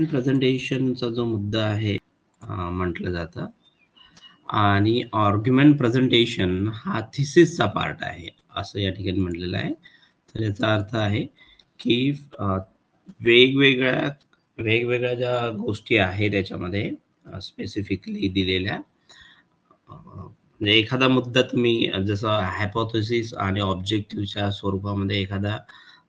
प्रेझेंटेशनचा जो मुद्दा आहे म्हटलं जातं आणि आर्ग्युमेंट प्रेझेंटेशन हा थिसिसचा पार्ट आहे असं या ठिकाणी म्हटलेलं आहे. तर याचा अर्थ आहे की वेगवेगळ्या वेगवेगळ्या ज्या गोष्टी आहेत त्याच्यामध्ये स्पेसिफिकली दिलेल्या म्हणजे एखादा मुद्दा तुम्ही जसं हायपोथेसिस आणि ऑब्जेक्टिव्हच्या स्वरूपामध्ये एखादा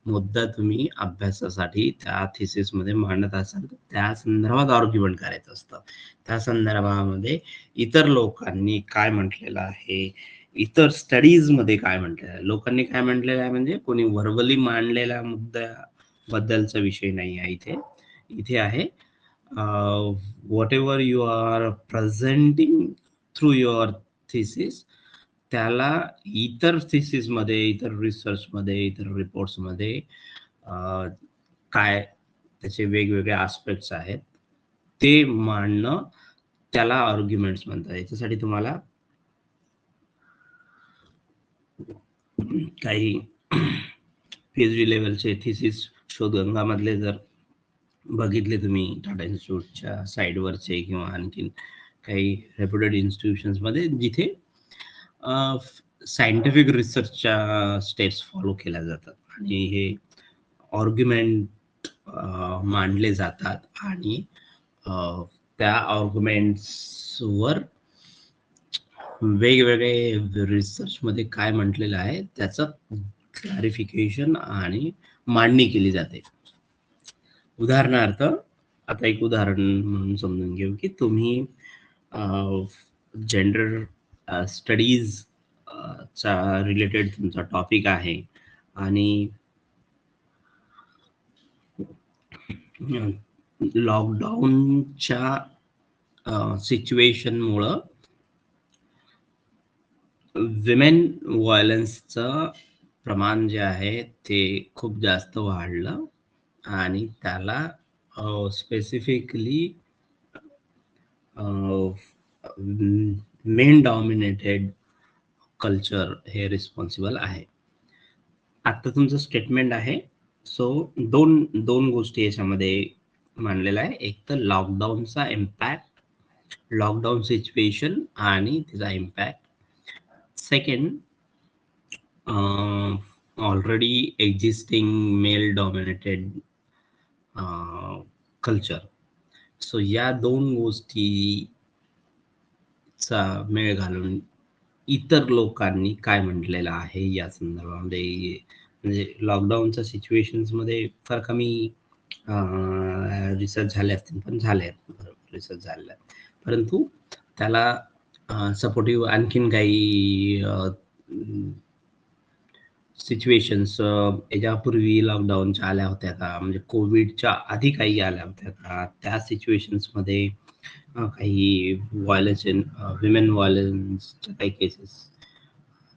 मुद्दा तुम्ही अभ्यासासाठी त्या थिसिसमध्ये मांडत असाल तर त्या संदर्भात आर्ग्युमेंट करायचं असतं. त्या संदर्भामध्ये इतर लोकांनी काय म्हटलेलं आहे, इतर स्टडीजमध्ये काय म्हटलेलं आहे, लोकांनी काय म्हटलेलं आहे म्हणजे कोणी व्हर्बली मांडलेल्या मुद्द्याबद्दलचा विषय नाही आहे इथे. इथे आहे whatever you are presenting through your thesis त्याला इतर थिसिसमध्ये, इतर रिसर्चमध्ये, इतर रिपोर्ट्समध्ये काय त्याचे वेगवेगळे आस्पेक्ट्स आहेत ते मांडणं त्याला आर्ग्युमेंट्स म्हणतात. याच्यासाठी तुम्हाला काही पीएचडी लेवलचे थिसिस शोधगंगामधले जर बघितले तुम्ही टाटा इन्स्टिट्यूटच्या साईडवरचे किंवा आणखीन काही रेप्युटेड इन्स्टिट्यूशन्समध्ये जिथे सायंटिफिक रिसर्चच्या स्टेप्स फॉलो केल्या जातात आणि हे आर्ग्युमेंट मांडले जातात आणि त्या आर्ग्युमेंट्सवर वेगवेगळे रिसर्चमध्ये काय म्हटलेलं आहे त्याचं क्लॅरिफिकेशन आणि मांडणी केली जाते. उदाहरणार्थ आता एक उदाहरण म्हणून समजून घेऊ की तुम्ही जेंडर स्टडीज चा रिलेटेड तुमचा टॉपिक आहे आणि लॉकडाऊनच्या सिच्युएशनमुळं विमेन व्हायलन्सचं प्रमाण जे आहे ते खूप जास्त वाढलं आणि त्याला स्पेसिफिकली मेन डॉमिनेटेड कल्चर हे रिस्पॉन्सिबल आहे. आता तुमचं स्टेटमेंट आहे. सो दोन दोन गोष्टी याच्यामध्ये मांडलेल्या आहे. एक तर लॉकडाऊनचा इम्पॅक्ट, लॉकडाऊन सिच्युएशन आणि तिचा impact. Second, already existing male dominated culture. So या दोन गोष्टीचा मेळ घालून इतर लोकांनी काय म्हटलेलं आहे या संदर्भामध्ये. म्हणजे लॉकडाऊनच्या सिच्युएशन्समध्ये फार कमी रिसर्च झाले असतील पण झाले आहेत, रिसर्च झालेला आहे. परंतु त्याला सपोर्टिव्ह आणखीन काही सिच्युएशन्स याच्यापूर्वी लॉकडाऊनच्या आल्या होत्या का, म्हणजे कोविडच्या आधी काही आल्या होत्या का, त्या सिच्युएशन्समध्ये काही व्हायलन्स, विमेन व्हायलन्सच्या काही केसेस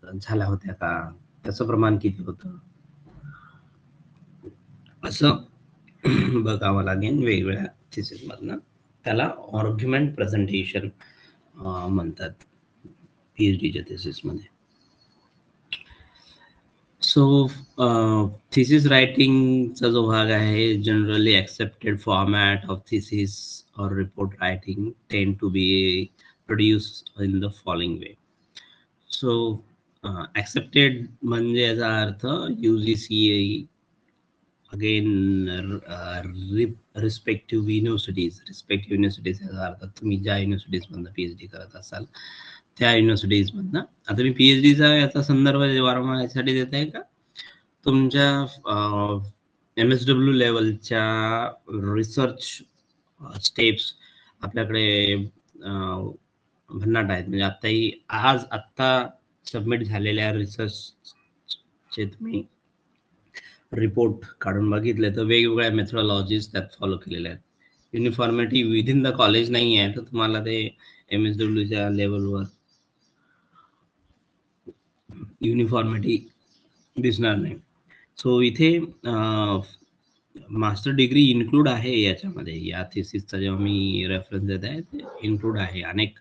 झाल्या होत्या का, त्याचं प्रमाण किती होतं असं बघावं लागेल वेगवेगळ्या थिसिसमधनं. त्याला आर्ग्युमेंट प्रेझेंटेशन म्हणतात पीएचडीच्या थिसिसमध्ये. सो थिसिस रायटिंगचा जो भाग आहे, generally accepted format of thesis or report writing tend to be produced in the following way. So accepted म्हणजे याचा अर्थ UGC अगेन रिस्पेक्टिव्ह युनिव्हर्सिटीज याचा अर्थ तुम्ही ज्या युनिव्हर्सिटीजमधनं पीएचडी करत असाल त्या युनिव्हर्सिटीजमधनं. आता मी पीएचडीचा याचा संदर्भ वारंवार यासाठी देत आहे का तुमच्या MSW लेवलच्या रिसर्च स्टेप्स आपल्याकडे भन्नाट आहेत. म्हणजे आत्ता सबमिट झालेल्या रिसर्चचे तुम्ही रिपोर्ट काढून बघितले तर वेगवेगळ्या मेथडॉलॉजीज त्यात फॉलो केलेल्या आहेत. युनिफॉर्मिटी विदिन द कॉलेज नाही आहे, तर तुम्हाला ते MSWच्या लेवलवर युनिफॉर्मिटी दिसणार नाही. सो इथे मास्टर डिग्री इन्क्लूड आहे याच्यामध्ये. या थिसिसचा जेव्हा मी रेफरन्स देत आहे ते इन्क्लूड आहे. अनेक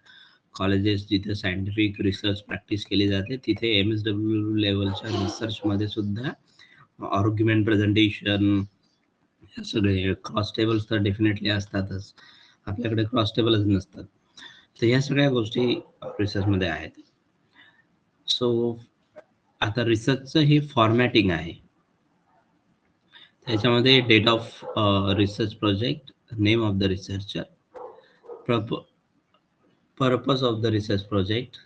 कॉलेजेस जिथे सायंटिफिक रिसर्च प्रॅक्टिस केली जाते तिथे MSW लेवलच्या रिसर्चमध्ये सुद्धा आर्ग्युमेंट प्रेझेंटेशन सगळे क्रॉस टेबल्स तर डेफिनेटली असतातच, आपल्याकडे क्रॉस टेबलच नसतात. तर ह्या सगळ्या गोष्टी रिसर्चमध्ये आहेत. सो आता रिसर्चचं हे फॉर्मॅटिंग आहे. त्याच्यामध्ये date of research project, name of the researcher, purpose of the research project.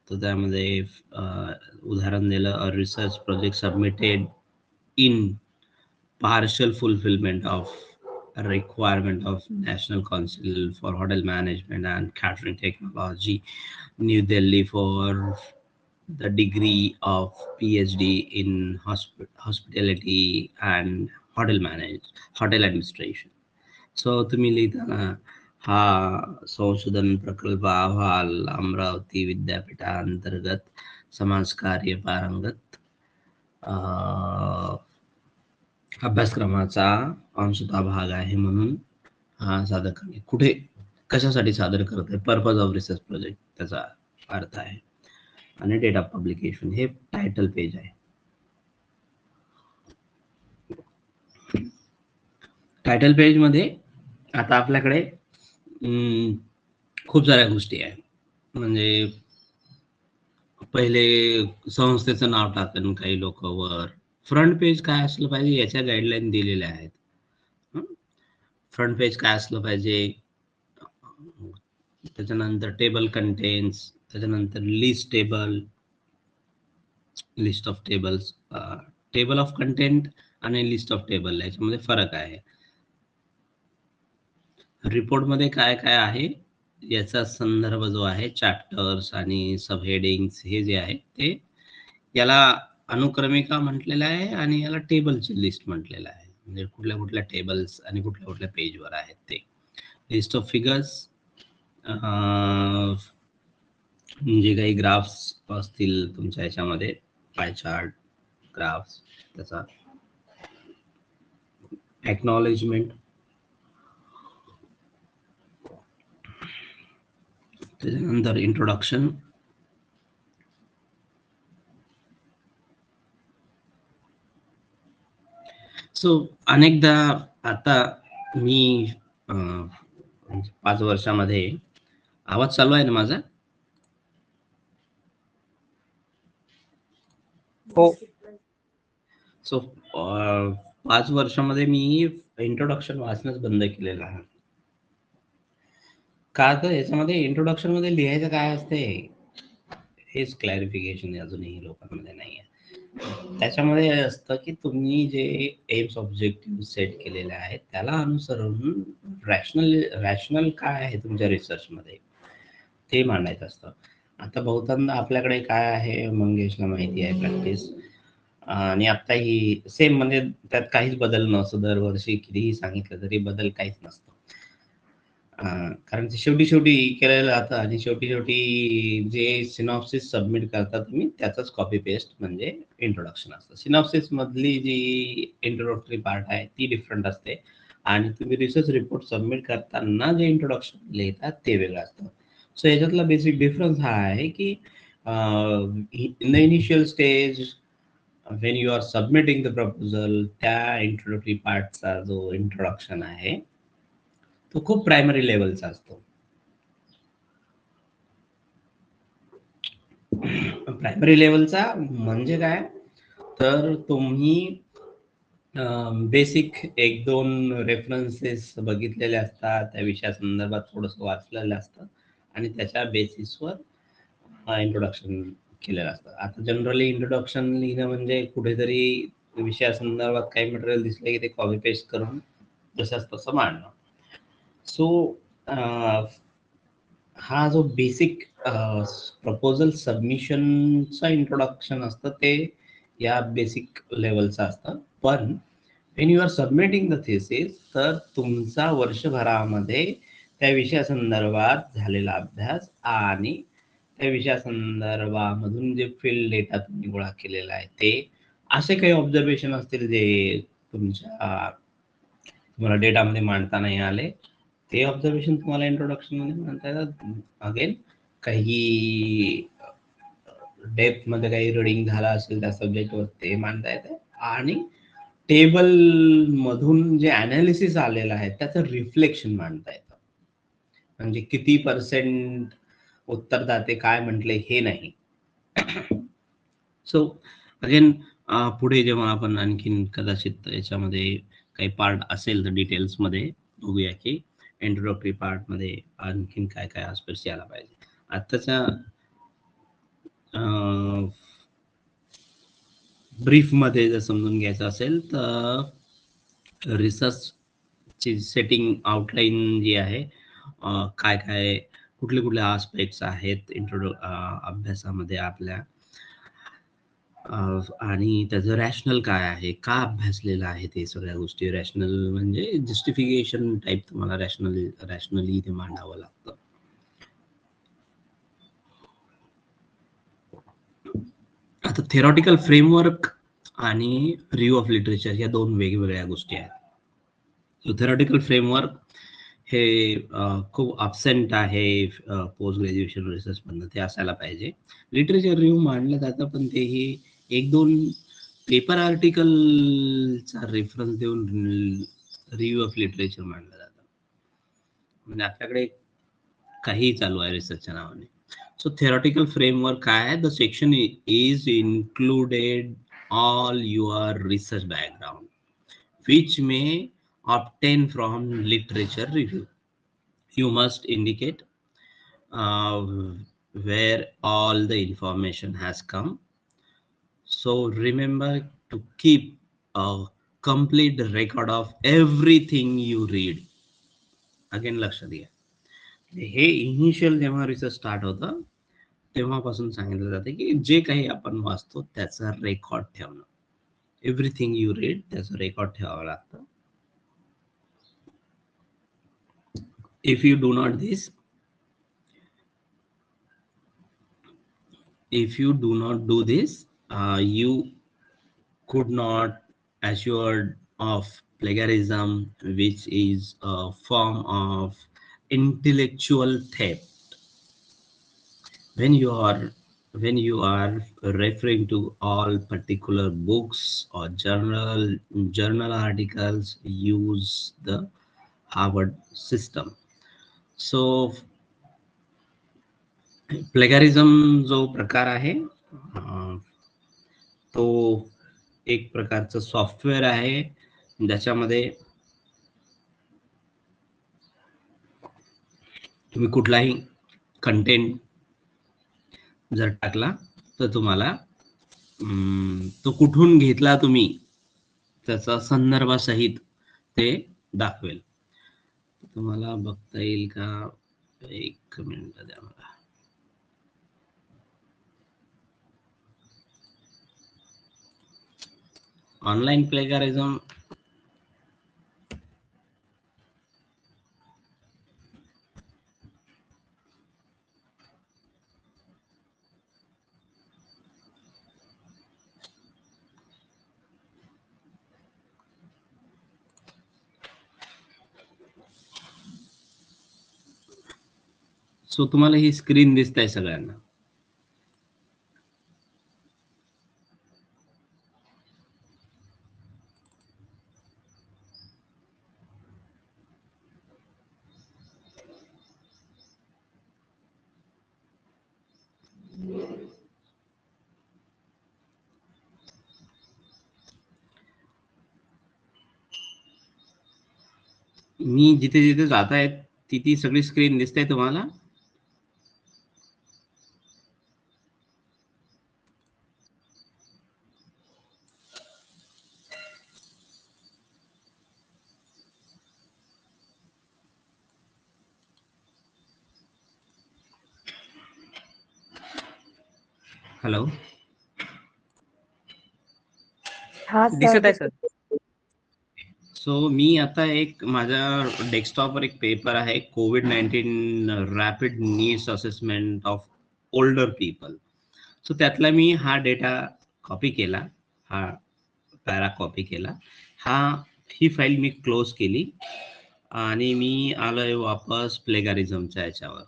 तर त्यामध्ये उदाहरण दिलं, research project submitted in partial fulfillment of a requirement of National Council for Hotel Management and Catering Technology, New Delhi, for the degree of PhD in hospitality and hotel administration. So तुम्ही लिहिताना हा संशोधन प्रकल्प अहवाल अमरावती विद्यापीठांतर्गत समाजकार्य पारंगत अभ्यासक्रमाचा अंशतः भाग आहे म्हणून हा सादर करणे. कुठे कशासाठी सादर करत आहे, पर्पज ऑफ रिसर्च प्रोजेक्ट त्याचा अर्थ आहे. आणि डेट ऑफ पब्लिकेशन हे टायटल पेज आहे. टायटल पेज मध्ये आता आपल्याकडे खूप साऱ्या गोष्टी आहेत. म्हणजे पहिले संस्थेचं नाव टाकन काही लोक वर. फ्रंट पेज काय असलं पाहिजे याच्या गाईडलाईन दिलेल्या आहेत. फ्रंट पेज काय असलं पाहिजे, त्याच्यानंतर टेबल कंटेंट्स, त्याच्यानंतर list of tables. Table of content आणि लिस्ट ऑफ टेबल याच्यामध्ये फरक आहे. रिपोर्ट मध्ये काय काय आहे याचा संदर्भ जो आहे, चॅप्टर्स आणि सब हेडिंग्स हे जे आहे ते, याला अनुक्रमिका म्हटलेलं आहे आणि याला टेबलची लिस्ट म्हटलेलं आहे. म्हणजे कुठल्या कुठल्या टेबल्स आणि कुठल्या कुठल्या पेजवर आहेत ते. लिस्ट ऑफ फिगर्स, म्हणजे काही ग्राफ्स असतील तुमच्या याच्यामध्ये, पाय चार्ट, ग्राफ्स, त्याचा एक्नॉलेजमेंट, त्याच्यानंतर इंट्रोडक्शन, सो अनेकदा आता मी 5 वर्षामध्ये, आवाज चालू आहे ना माझा? हो. सो 5 वर्षामध्ये मी इंट्रोडक्शन वाचणंच बंद केलेलं आहे. का तर याच्यामध्ये इंट्रोडक्शन मध्ये लिहायचं काय असते हेच क्लॅरिफिकेशन अजूनही लोकांमध्ये नाही आहे. त्याच्यामध्ये असतं की तुम्ही जे एम्स ऑब्जेक्टिव्ह सेट केलेले आहेत त्याला अनुसरून रॅशनल काय आहे तुमच्या रिसर्चमध्ये ते मांडायचं असतं. आता बहुतांदा आपल्याकडे काय आहे, मंगेशला माहिती आहे, प्रॅक्टिस आणि आता ही सेम, म्हणजे त्यात काहीच बदल नसतो. दरवर्षी कितीही सांगितलं तरी बदल काहीच नसतो. कारण ते शेवटी केलेलं जातं आणि शेवटी जे सिनॉप्सिस सबमिट करता तुम्ही त्याचाच कॉपी पेस्ट म्हणजे इंट्रोडक्शन असतं. सिनॉप्सिस मधली जी इंट्रोडक्टरी पार्ट आहे ती डिफरंट असते आणि तुम्ही रिसर्च रिपोर्ट सबमिट करताना जे इंट्रोडक्शन लिहितात ते वेगळं असतं. सो याच्यातला बेसिक डिफरन्स हा आहे की in the initial stage when you are submitting the proposal, त्या इंट्रोडक्टरी पार्टचा जो इंट्रोडक्शन आहे तो खूप प्रायमरी लेवलचा असतो. प्रायमरी लेवलचा म्हणजे काय, तर तुम्ही बेसिक 1-2 रेफरन्सेस बघितलेले असतात, त्या विषयासंदर्भात थोडंसं वाचलेलं असतं आणि त्याच्या बेसिसवर इंट्रोडक्शन केलेलं असतं. आता जनरली इंट्रोडक्शन लिहिणं म्हणजे कुठेतरी विषयासंदर्भात काही मटेरियल दिसले की ते कॉपी पेस्ट करून जसंच तसं मांडणं. सो हा जो बेसिक प्रपोजल सबमिशनचा इंट्रोडक्शन असतं ते या बेसिक लेवलचं असतं. पण when you are submitting the thesis, तर तुमचा वर्षभरामध्ये त्या विषयासंदर्भात झालेला अभ्यास आणि त्या विषयासंदर्भामधून जे फील्ड डेटा तुम्ही गोळा केलेला आहे ते, असे काही ऑब्झर्वेशन असतील जे तुम्हाला डेटामध्ये मांडता नाही आले, ते ऑब्झर्वेशन तुम्हाला इंट्रोडक्शन मध्ये मांडता येतात. अगेन काही डेप्थ मध्ये काही रिडिंग झाला असेल त्या सब्जेक्टवर ते मांडता येते आणि टेबल मधून जे अनालिसिस आलेलं आहे त्याचं रिफ्लेक्शन मांडता येतं. म्हणजे किती पर्सेंट उत्तरदाते काय म्हटले हे नाही. सो अगेन पुढे जेव्हा आपण आणखीन कदाचित याच्यामध्ये काही पार्ट असेल तर डिटेल्समध्ये बघूया की इंट्रोडक्टरी पार्टमध्ये आणखीन काय काय आस्पेक्ट्स यायला पाहिजे. आत्ताच्या ब्रीफमध्ये जर समजून घ्यायचं असेल तर रिसर्चची सेटिंग आउटलाईन जी आहे, काय काय कुठले कुठले आस्पेक्ट्स आहेत अभ्यासामध्ये आपल्या, आणि त्याचं रॅशनल काय आहे, का अभ्यासलेलं आहे ते सगळ्या गोष्टी. रॅशनल म्हणजे जस्टिफिकेशन टाईप तुम्हाला रॅशनली ते मांडावं लागतं. आता थेरॉटिकल फ्रेमवर्क आणि रिव्ह्यू ऑफ लिटरेचर या दोन वेगवेगळ्या गोष्टी आहेत. सो थेरॉटिकल फ्रेमवर्क हे खूप अब्सेंट आहे पोस्ट ग्रॅज्युएशन रिसर्च मधनं, ते असायला पाहिजे. लिटरेचर रिव्ह्यू मांडलं जातं पण तेही एक दोन पेपर आर्टिकलचा रेफरन्स देऊन रिव्ह्यू ऑफ लिटरेचर मांडलं जातं. म्हणजे आपल्याकडे काही चालू आहे रिसर्चच्या नावाने. सो थेरॉटिकल फ्रेमवर्क काय आहे? The section is included all your research background which may obtain from literature review. You must indicate uh, where all the information has come. So remember to keep a complete record of everything you read. Again लक्षात घ्या, हे initial जेव्हा research start होतं तेव्हापासून सांगितलं जातं की जे काही आपण वाचतो त्याचा रेकॉर्ड ठेवणं. एव्हरीथिंग यू रीड त्याचा रेकॉर्ड ठेवावं लागतं. If you do not this, if you do not do this, you could not assured of plagiarism, which is a form of intellectual theft. When you are when you are referring to all particular books or journal articles, use the Harvard system. So प्लेगॅरिझम जो प्रकार आहे तो एक प्रकारचं software आहे ज्याच्यामध्ये तुम्ही कुठलाही कंटेंट जर टाकला तर तुम्हाला तो कुठून घेतला तुम्ही त्याचा संदर्भासहित ते दाखवेल. तुम्हाला बघता येईल का? एक मिनिट द्या मला. ऑनलाईन प्लेगॅरिझम सो तुम्हाला ही स्क्रीन दिसत आहे सगळ्यांना? मी जिथे जिथे जात आहेत ती सगळी स्क्रीन दिसते तुम्हाला? हॅलो, दिसत आहे सर. सो मी आता एक माझ्या डेस्कटॉपवर एक पेपर आहे, COVID-19 rapid needs assessment of older people. So त्यातला मी हा डेटा कॉपी केला, हा पॅरा कॉपी केला, ही फाईल मी क्लोज केली आणि मी आलोय वापस प्लेगॅरिझमच्या याच्यावर.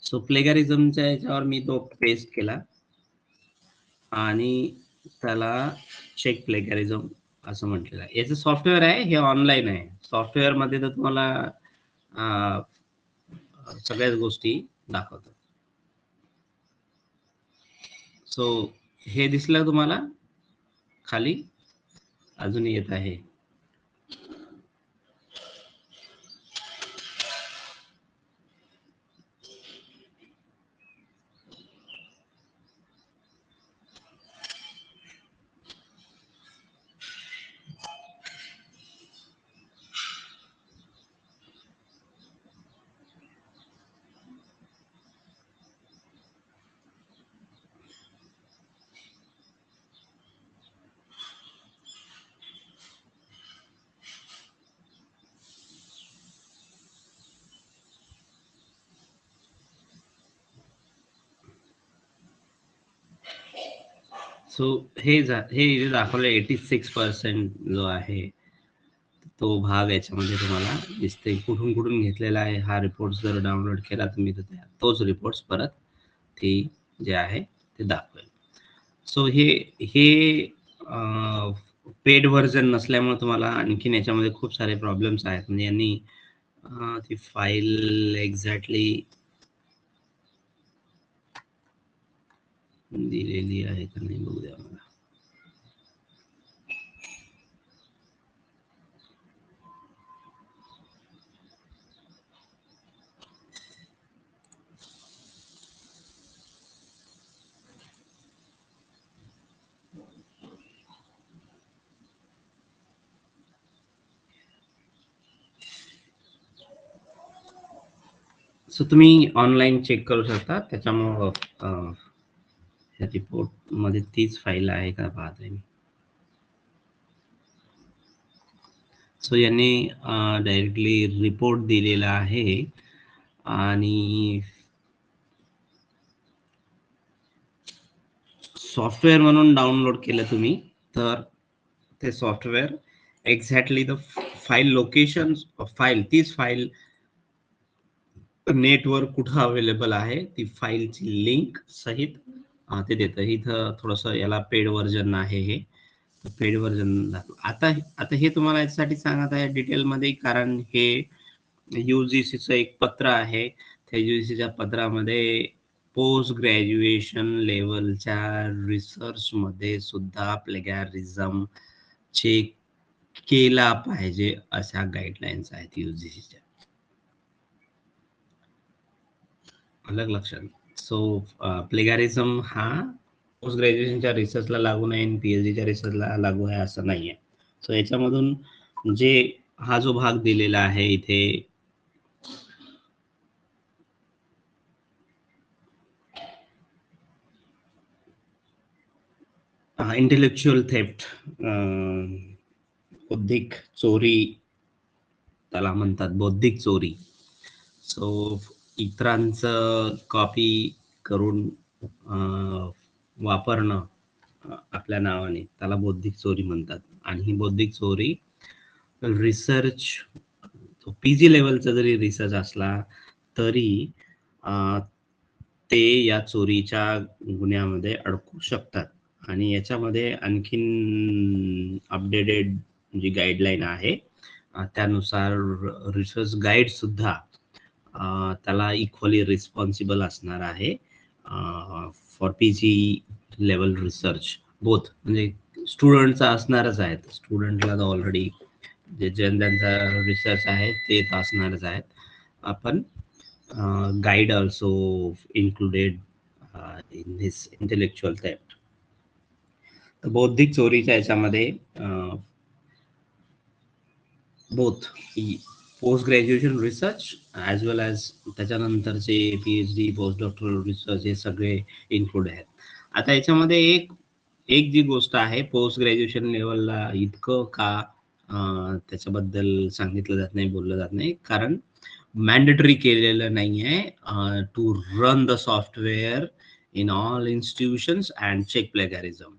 सो प्लेगॅरिझमच्या याच्यावर मी तो पेस्ट केला आणि त्याला चेक प्लेगॅरिझम असं म्हटलेलं आहे. याचं सॉफ्टवेअर आहे, हे ऑनलाईन आहे. सॉफ्टवेअर मध्ये तर तुम्हाला सगळ्याच गोष्टी दाखवतात. सो हे दिसलं तुम्हाला खाली अजून येत आहे. सो हे इथे दाखवलं 86% जो आहे तो भाग याच्यामध्ये तुम्हाला दिसते. कुठून कुठून घेतलेला आहे हा रिपोर्ट जर डाउनलोड केला तुम्ही तर तोच रिपोर्ट परत ती जे आहे ते दाखवेल. सो हे हे पेड व्हर्जन नसल्यामुळे तुम्हाला आणखीन याच्यामध्ये खूप सारे प्रॉब्लेम्स आहेत. म्हणजे यांनी ती फाईल एक्झॅक्टली दिलेली आहे का नाही बघू द्या मला. सो तुम्ही ऑनलाईन चेक करू शकता. त्याच्यामुळं रिपोर्ट मध्ये तीच फाईल आहे का पाहतोय मी. सो यांनी डायरेक्टली रिपोर्ट दिलेला आहे आणि सॉफ्टवेअर म्हणून डाउनलोड केलं तुम्ही तर ते software exactly the file location file तीच फाईल नेटवर कुठं अवेलेबल आहे ती फाईलची लिंक सहित ते देतं. इथं थोडस याला पेड व्हर्जन आहे हे पेड व्हर्जन. आता आता हे तुम्हाला याच्यासाठी सांगत आहे डिटेलमध्ये कारण हे UGCचं एक पत्र आहे. त्या UGCच्या पत्रामध्ये पोस्ट ग्रॅज्युएशन लेवलच्या रिसर्च मध्ये सुद्धा प्लेगॅरिझम चेक केला पाहिजे अशा गाईडलाईन्स आहेत UGCच्या. अलग लक्षात. सो प्लेगॅरिझम हा पोस्ट ग्रॅज्युएशनच्या रिसर्चला लागू नाही आणि PhDच्या रिसर्चला लागू आहे असं नाहीये. सो याच्यामधून जे हा जो भाग दिलेला आहे इथे इंटेलेक्च्युअल थेफ्ट बौद्धिक चोरी त्याला म्हणतात, बौद्धिक चोरी. सो इतरांचं कॉपी करून वापरणं आपल्या नावाने त्याला बौद्धिक चोरी म्हणतात. आणि ही बौद्धिक चोरी रिसर्च PG लेवलचा जरी रिसर्च असला तरी ते या चोरीच्या गुन्ह्यामध्ये अडकू शकतात. आणि याच्यामध्ये आणखीन अपडेटेड जी गाईडलाईन आहे त्यानुसार रिसर्च गाईड सुद्धा त्याला इक्वली रिस्पॉन्सिबल असणार आहे for PG level research both. म्हणजे स्टुडंटचा असणारच आहेत. स्टुडंटला तर ऑलरेडी जे ज्यांचा रिसर्च आहे ते तर असणारच आहेत. आपण guide also included in this intellectual theft. तर बौद्धिक चोरीच्या याच्यामध्ये both post graduation research as well as त्याच्यानंतरचे PhD पोस्ट डॉक्टरल रिसर्च हे सगळे इन्क्लूड आहेत. आता याच्यामध्ये एक एक जी गोष्ट आहे पोस्ट ग्रॅज्युएशन लेवलला इतकं का त्याच्याबद्दल सांगितलं जात नाही, बोललं जात नाही कारण मॅन्डेटरी केलेलं नाही आहे to run the software in all institutions and check plagiarism.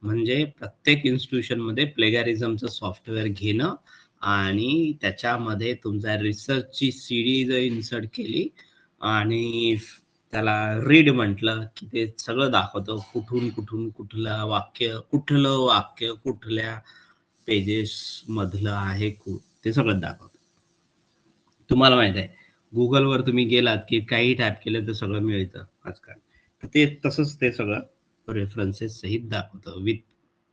म्हणजे प्रत्येक इन्स्टिट्यूशनमध्ये प्लेगॅरिझमचं सॉफ्टवेअर घेणं आणि त्याच्यामध्ये तुमच्या रिसर्चची CD जर इन्सर्ट केली आणि त्याला रीड म्हटलं की ते सगळं दाखवतं कुठून कुठून कुठलं वाक्य कुठल्या पेजेस मधलं आहे ते सगळं दाखवतं. तुम्हाला माहित आहे गुगलवर तुम्ही गेलात की काही टाईप केलं तर सगळं मिळतं आजकाल. तर ते तसंच ते सगळं रेफरन्सेस सहित दाखवतं विथ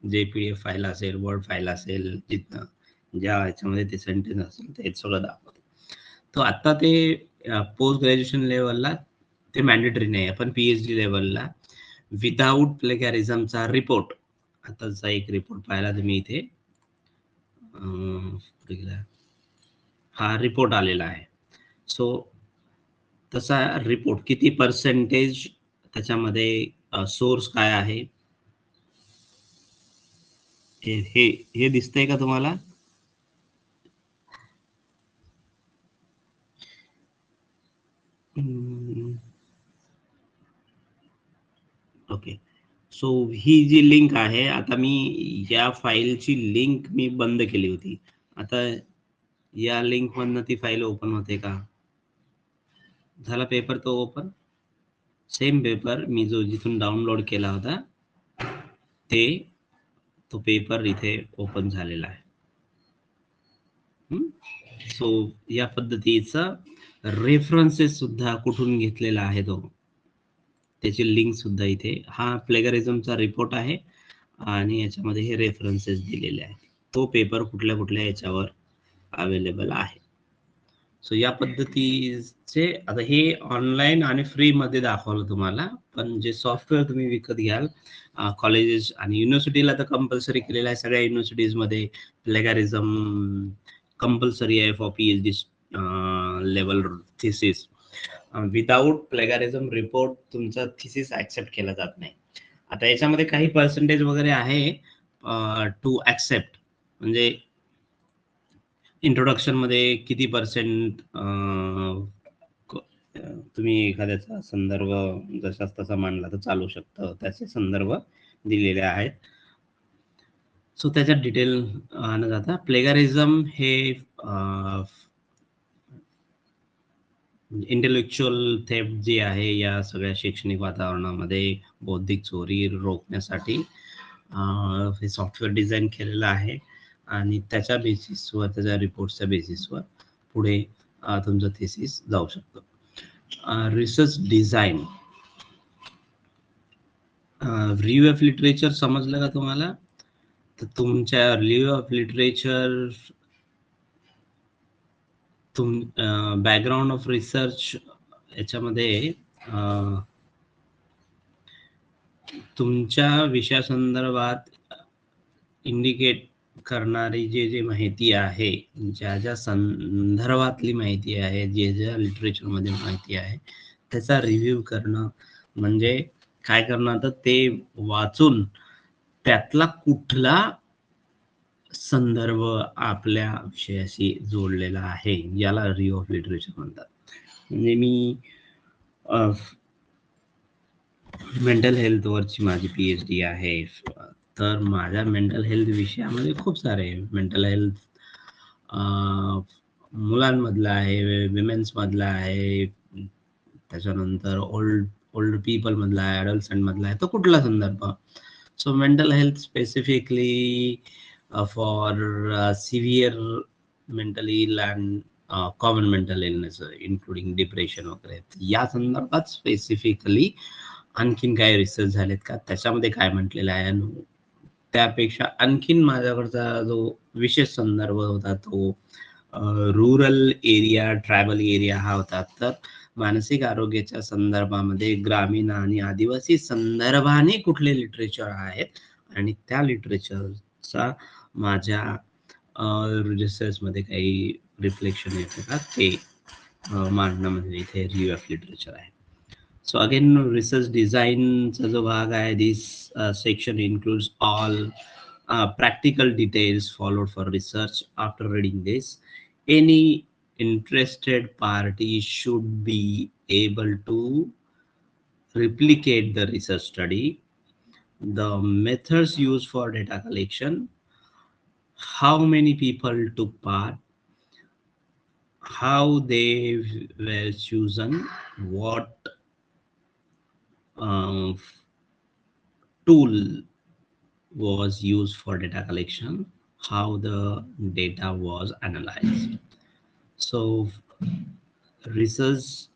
जे PDF फाईल असेल, वर्ड फाईल असेल, जिथनं ज्या ह्याच्यामध्ये ते सेंटेन्स असेल ते सगळं दाखवतं. तर आता ते पोस्ट ग्रॅज्युएशन लेवलला ते मॅन्डेटरी नाही, पण PhD लेवलला विदाऊट प्लेगॅरिझमचा रिपोर्ट, आताचा एक रिपोर्ट पाहिला तुम्ही इथे, कुठे गेला? हा रिपोर्ट आलेला आहे. सो तसा रिपोर्ट किती पर्सेंटेज त्याच्यामध्ये सोर्स काय आहे हे हे हे दिसतंय का तुम्हाला? ओके. सो ही जी लिंक आहे, आता मी या फाईलची लिंक मी बंद केली होती. आता या लिंक मधनं ती फाईल ओपन होते का? झाला पेपर तो ओपन. सेम पेपर मी जो जिथून डाउनलोड केला होता ते तो पेपर इथे ओपन झालेला आहे. सो या पद्धतीचा रेफरन्सेस सुद्धा कुठून घेतलेला आहे तो, त्याची लिंक सुद्धा इथे, हा प्लेगरिझमचा रिपोर्ट आहे आणि याच्यामध्ये हे रेफरन्सेस दिलेले आहेत. तो पेपर कुठल्या कुठल्या याच्यावर अवेलेबल आहे. सो या पद्धतीचे आता हे ऑनलाईन आणि फ्री मध्ये दाखवलं तुम्हाला, पण जे सॉफ्टवेअर तुम्ही विकत घ्याल कॉलेजेस आणि युनिव्हर्सिटीला तर कंपल्सरी केलेलं आहे. सगळ्या युनिव्हर्सिटीज मध्ये प्लेगॅरिझम कंपल्सरी आहे for PhD level thesis. Without plagiarism report तुमचा थिसिस ऍक्सेप्ट केला जात नाही. आता याच्यामध्ये काही पर्सेंटेज वगैरे आहे टू ऍक्सेप्ट, म्हणजे इंट्रोडक्शन मध्ये किती पर्सेंट तुम्ही एखाद्याचा संदर्भ जशाच तसा मांडला तर चालू शकतं, त्याचे संदर्भ दिलेले आहेत. सो त्याच्यात डिटेल न जाता प्लेगॅरिझम हे इंटेलेक्च्युअल थेफ्ट जी आहे या सगळ्या शैक्षणिक वातावरणामध्ये बौद्धिक चोरी रोखण्यासाठी हे सॉफ्टवेअर डिझाईन केलेलं आहे आणि त्याच्या बेसिसवर, त्याच्या रिपोर्टच्या बेसिसवर पुढे तुमचं थिसिस जाऊ शकतं. Research design, review of literature समजलं का तुम्हाला? तर तुमच्या review of literature background of research याच्यामध्ये तुमच्या विषयासंदर्भात इंडिकेट करणारी जे माहिती आहे, ज्या संदर्भातली माहिती आहे, ज्या लिटरेचरमध्ये माहिती आहे, त्याचा रिव्ह्यू करणं म्हणजे काय करणं, तर ते वाचून त्यातला कुठला संदर्भ आपल्या विषयाशी जोडलेला आहे याला रिव्ह्यू ऑफ लिटरेचर म्हणतात. म्हणजे मी मेंटल हेल्थवरची माझी PhD आहे, तर माझ्या मेंटल हेल्थ विषयामध्ये खूप सारे मेंटल हेल्थ मुलांमधला आहे, विमेन्स मधला आहे, त्याच्यानंतर ओल्ड पीपल मधला आहे, अडल्टंट मधला आहे, तो कुठला संदर्भ. So mental health specifically for severe mental ill and common mental illness including depression वगैरे, या संदर्भात स्पेसिफिकली आणखीन काय रिसर्च झालेत का, त्याच्यामध्ये काय म्हटलेलं आहे. त्यापेक्षा आणखीन माझ्याकडचा जो विशेष संदर्भ होता तो रुरल एरिया, ट्रायबल एरिया हा होता. तर मानसिक आरोग्याच्या संदर्भामध्ये ग्रामीण आणि आदिवासी संदर्भाने कुठले लिटरेचर आहेत आणि त्या लिटरेचरचा माझ्या रिसर्चमध्ये काही रिफ्लेक्शन येतं का ते मांडणं म्हणजे इथे रिव्ह्यू ऑफ लिटरेचर आहे. So again, research design चा जो भाग आहे, this section includes all practical details followed for research. After reading this, any interested party should be able to replicate the research study, the methods used for data collection, how many people took part, how they were chosen, what tool was used for data collection, how the data was analyzed. So research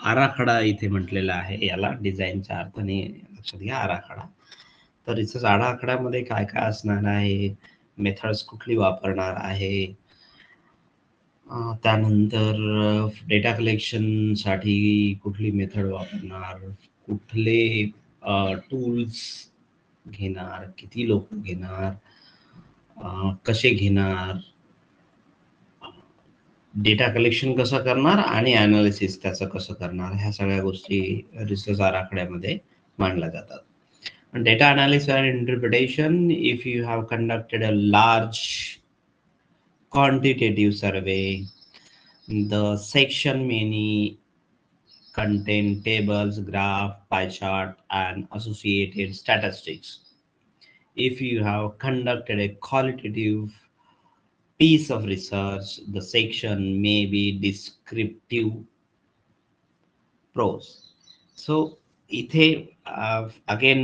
आराखडा इथे म्हटलेला आहे, याला डिझाईनच्या अर्थाने लक्षात घ्या आराखडा. तर रिसर्च आराखड्यामध्ये काय काय असणार आहे, मेथड्स कुठली वापरणार आहे, त्यानंतर डेटा कलेक्शन साठी कुठली मेथड वापरणार, कुठले टूल्स घेणार, किती लोक घेणार, कसे घेणार, डेटा कलेक्शन कसं करणार आणि अनालिसिस त्याचं कसं करणार, ह्या सगळ्या गोष्टी रिसर्च आराखड्यामध्ये मांडल्या जातात. Data analysis and interpretation, if you have conducted a large quantitative survey, the section may contain tables, graph, pie chart, and associated statistics. If you have conducted a qualitative piece of research, the section may be descriptive prose. So इथे again